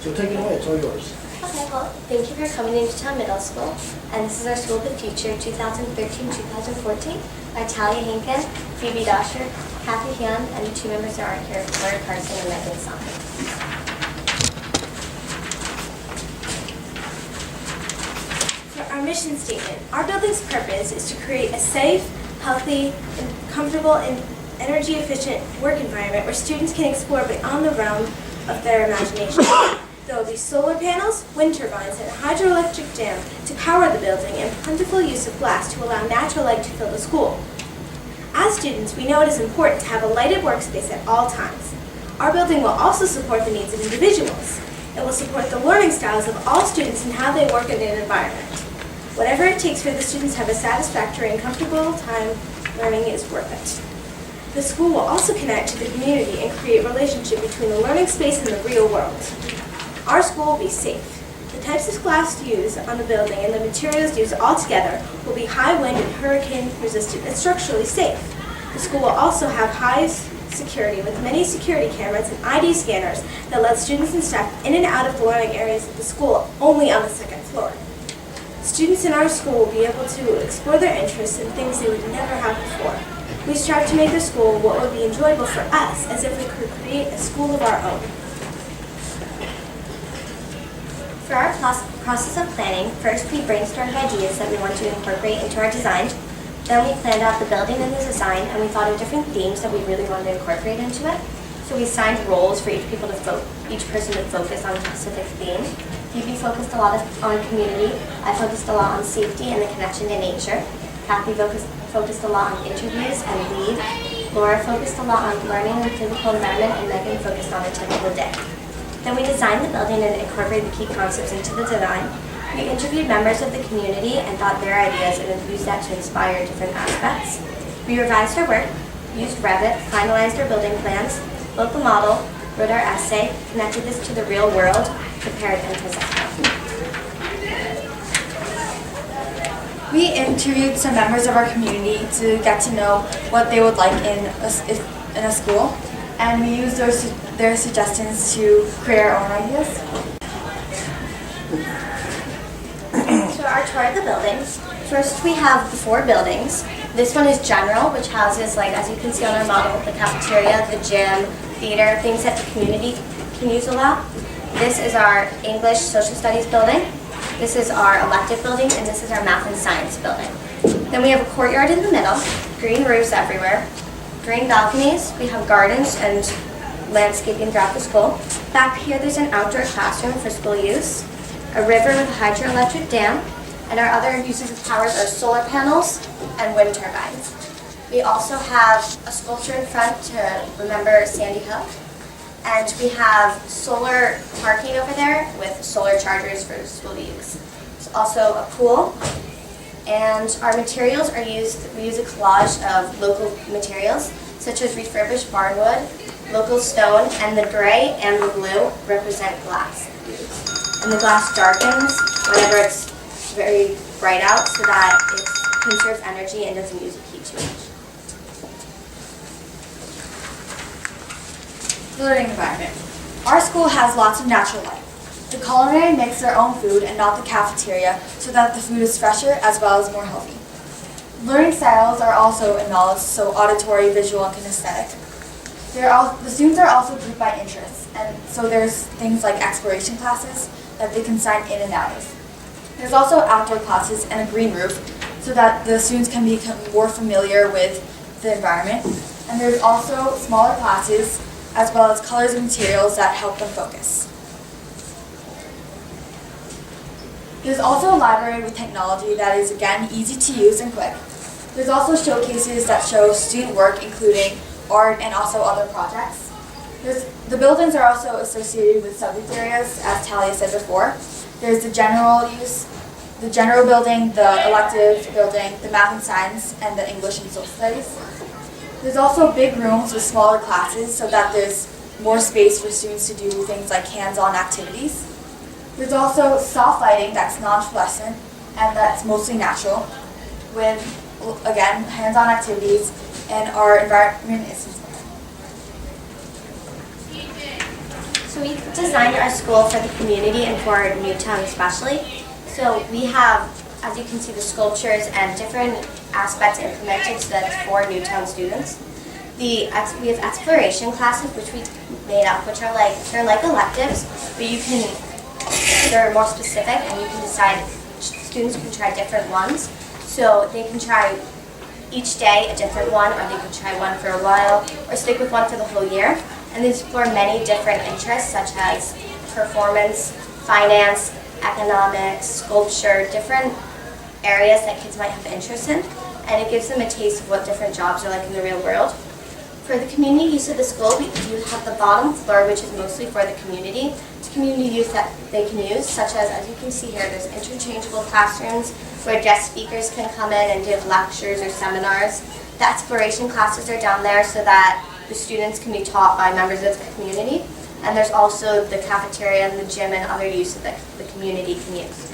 So take it away, it's all yours. Okay, well, thank you for coming into Town Middle School. And this is our School of the Future 2013-2014 by Talia Hinken, Phoebe Dosher, Kathy Hyun, and the 2 members that aren't here, Laura Carson and Megan Song. For our mission statement, our building's purpose is to create a safe, healthy, and comfortable and energy-efficient work environment where students can explore beyond the realm of their imagination. There will be solar panels, wind turbines, and a hydroelectric dam to power the building, and plentiful use of glass to allow natural light to fill the school. As students, we know it is important to have a lighted workspace at all times. Our building will also support the needs of individuals. It will support the learning styles of all students and how they work in an environment. Whatever it takes for the students to have a satisfactory and comfortable time learning is worth it. The school will also connect to the community and create a relationship between the learning space and the real world. Our school will be safe. The types of glass used on the building and the materials used all together will be high wind and hurricane resistant and structurally safe. The school will also have high security with many security cameras and ID scanners that let students and staff in and out of the learning areas of the school only on the 2nd floor. Students in our school will be able to explore their interests in things they would never have before. We strive to make the school what would be enjoyable for us, as if we could create a school of our own. For our process of planning, first we brainstormed ideas that we want to incorporate into our design. Then we planned out the building and the design, and we thought of different themes that we really wanted to incorporate into it. So we assigned roles for each person to focus on a specific theme. Phoebe focused a lot on community. I focused a lot on safety and the connection to nature. Kathy focused a lot on interviews and lead. Laura focused a lot on learning and physical environment, and Megan focused on a typical day. Then we designed the building and incorporated the key concepts into the design. We interviewed members of the community and thought their ideas and used that to inspire different aspects. We revised our work, used Revit, finalized our building plans, built the model, wrote our essay, connected this to the real world, prepared and presented. We interviewed some members of our community to get to know what they would like in a school, and we used their suggestions to create our own ideas. So our tour of the buildings. First we have the 4 buildings. This one is general, which houses, like as you can see on our model, the cafeteria, the gym, theater, things that the community can use a lot. This is our English Social Studies building. This is our elective building, and this is our math and science building. Then we have a courtyard in the middle, green roofs everywhere, green balconies, we have gardens and landscaping throughout the school. Back here there's an outdoor classroom for school use, a river with a hydroelectric dam, and our other uses of powers are solar panels and wind turbines. We also have a sculpture in front to remember Sandy Hook. And we have solar parking over there with solar chargers for school use. There's also a pool. And our materials are we use a collage of local materials, such as refurbished barnwood, local stone, and the gray and the blue represent glass. And the glass darkens whenever it's very bright out so that it conserves energy and doesn't use heat too much. Learning environment. Our school has lots of natural light. The culinary makes their own food and not the cafeteria, so that the food is fresher as well as more healthy. Learning styles are also acknowledged, so auditory, visual, and kinesthetic. The students are also grouped by interests, and so there's things like exploration classes that they can sign in and out of. There's also outdoor classes and a green roof, so that the students can become more familiar with the environment. And there's also smaller classes as well as colors and materials that help them focus. There's also a library with technology that is, again, easy to use and quick. There's also showcases that show student work, including art and also other projects. The buildings are also associated with subject areas, as Talia said before. There's the general building, the elective building, the math and science, and the English and social studies. There's also big rooms with smaller classes so that there's more space for students to do things like hands-on activities. There's also soft lighting that's non-fluorescent and that's mostly natural with, again, hands-on activities, and our environment is inspiring. So So we designed our school for the community and for Newtown especially. So we have, as you can see, the sculptures and different aspects implemented so that it's for Newtown students. We have exploration classes which we made up, which are they're like electives, but they're more specific and you can decide, students can try different ones. So they can try each day a different one, or they can try one for a while, or stick with one for the whole year. And they explore many different interests such as performance, finance, economics, sculpture, different areas that kids might have interest in. And it gives them a taste of what different jobs are like in the real world. For the community use of the school, we do have the bottom floor, which is mostly for the community. It's community use that they can use, such as you can see here, there's interchangeable classrooms where guest speakers can come in and give lectures or seminars. The exploration classes are down there so that the students can be taught by members of the community. And there's also the cafeteria and the gym and other uses that the community can use.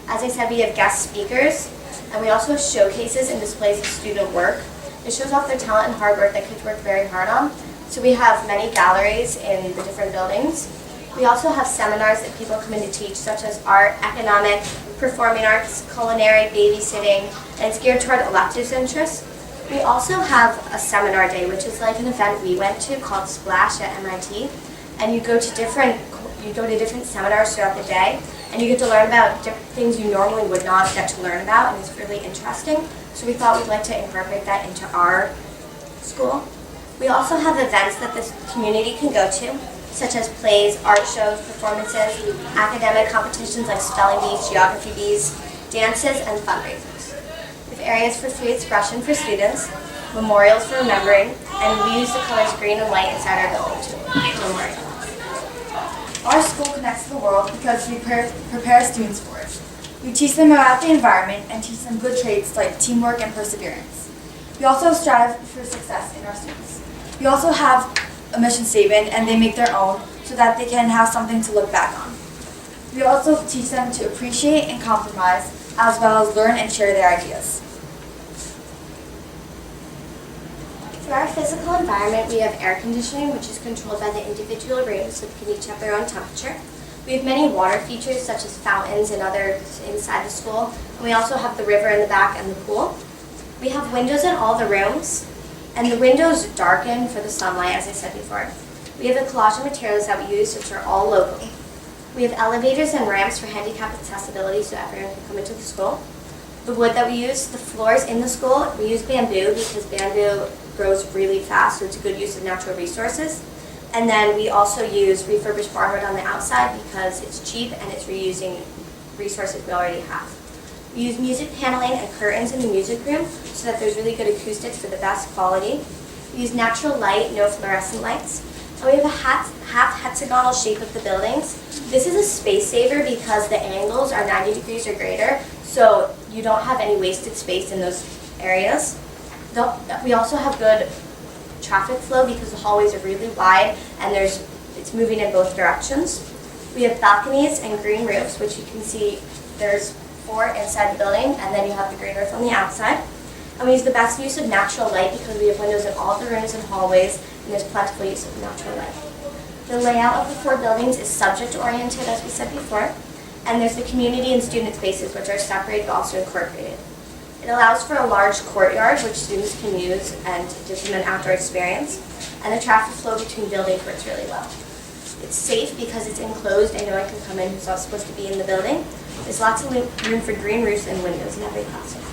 As I said, we have guest speakers, and we also have showcases and displays of student work. It shows off their talent and hard work that kids work very hard on. So we have many galleries in the different buildings. We also have seminars that people come in to teach, such as art, economic, performing arts, culinary, babysitting, and it's geared toward electives interests. We also have a seminar day, which is like an event we went to called Splash at MIT, and you go to different seminars throughout the day, and you get to learn about things you normally would not get to learn about, and it's really interesting. So we thought we'd like to incorporate that into our school. We also have events that the community can go to, such as plays, art shows, performances, academic competitions like spelling bees, geography bees, dances, and fundraisers. We have areas for free expression for students, memorials for remembering, and we use the colors green and white inside our building to memorialize. Our school connects to the world because we prepare students for it. We teach them about the environment and teach them good traits like teamwork and perseverance. We also strive for success in our students. We also have a mission statement, and they make their own so that they can have something to look back on. We also teach them to appreciate and compromise, as well as learn and share their ideas. For our physical environment, we have air conditioning, which is controlled by the individual rooms, so they can each have their own temperature. We have many water features, such as fountains and others inside the school. And we also have the river in the back and the pool. We have windows in all the rooms, and the windows darken for the sunlight, as I said before. We have a collage of materials that we use, which are all local. We have elevators and ramps for handicap accessibility, so everyone can come into the school. The wood that we use, the floors in the school, we use bamboo because bamboo grows really fast, so it's a good use of natural resources. And then we also use refurbished barnwood on the outside because it's cheap and it's reusing resources we already have. We use music paneling and curtains in the music room so that there's really good acoustics for the best quality. We use natural light, no fluorescent lights. And we have a half hexagonal shape of the buildings. This is a space saver because the angles are 90 degrees or greater, so you don't have any wasted space in those areas. We also have good traffic flow because the hallways are really wide and it's moving in both directions. We have balconies and green roofs, which you can see there's 4 inside the building, and then you have the green roof on the outside. And we use the best use of natural light because we have windows in all of the rooms and hallways, and there's plentiful use of natural light. The layout of the 4 buildings is subject-oriented, as we said before, and there's the community and student spaces, which are separated but also incorporated. It allows for a large courtyard, which students can use and gives them an outdoor experience, and the traffic flow between buildings works really well. It's safe because it's enclosed and no one can come in who's not supposed to be in the building. There's lots of room for green roofs and windows in every classroom.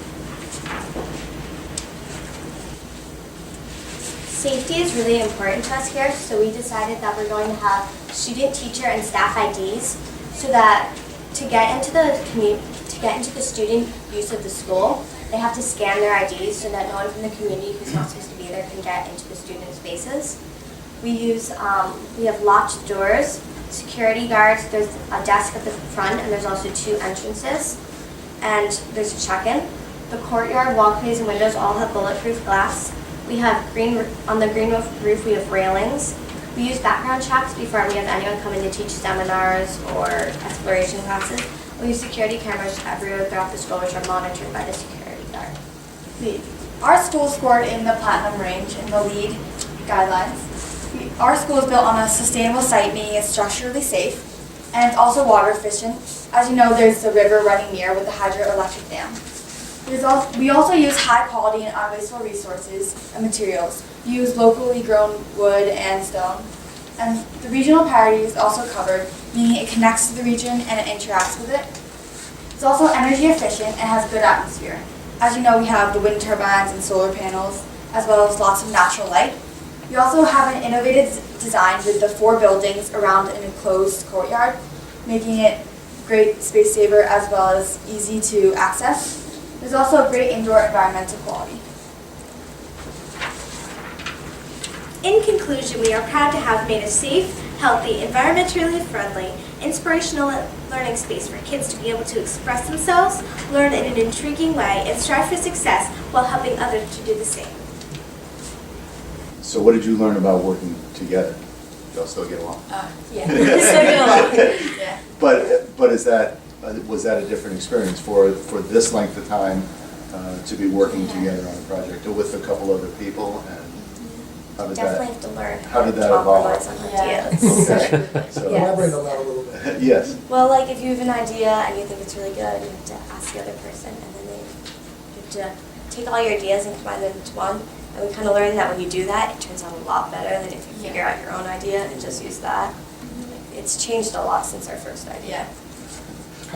Safety is really important to us here, so we decided that we're going to have student, teacher, and staff IDs so that to get into the student use of the school, they have to scan their IDs so that no one from the community who's not supposed to be there can get into the student spaces. We have locked doors, security guards, there's a desk at the front, and there's also 2 entrances, and there's a check-in. The courtyard, walkways, and windows all have bulletproof glass. We have on the green roof we have railings. We use background checks before we have anyone come in to teach seminars or exploration classes. We use security cameras everywhere throughout the school, which are monitored by the security guard. Our school scored in the platinum range in the LEED guidelines. Our school is built on a sustainable site, meaning it's structurally safe, and it's also water efficient. As you know, there's a river running near with the hydroelectric dam. We also use high quality and unwasteful resources and materials. We use locally grown wood and stone. And the regional priority is also covered, meaning it connects to the region and it interacts with it. It's also energy efficient and has a good atmosphere. As you know, we have the wind turbines and solar panels, as well as lots of natural light. We also have an innovative design with the 4 buildings around an enclosed courtyard, making it great space saver as well as easy to access. There's also a great indoor environmental quality. In conclusion, we are proud to have made a safe, healthy, environmentally friendly, inspirational learning space for kids to be able to express themselves, learn in an intriguing way, and strive for success while helping others to do the same. So what did you learn about working together? Y'all still get along? Yeah. So good along. Yeah. But is that, was that a different experience for this length of time to be working together on a project or with a couple other people? And how did Definitely that, have to learn how did that compromise evolve? on Yeah. ideas. Okay. So, Yeah. Elaborate on that a little bit. yes. Well, like if you have an idea and you think it's really good, you have to ask the other person, and then you have to take all your ideas and combine them into one. And we kind of learned that when you do that, it turns out a lot better than if you figure out your own idea and just use that. Like, it's changed a lot since our first idea. Yeah.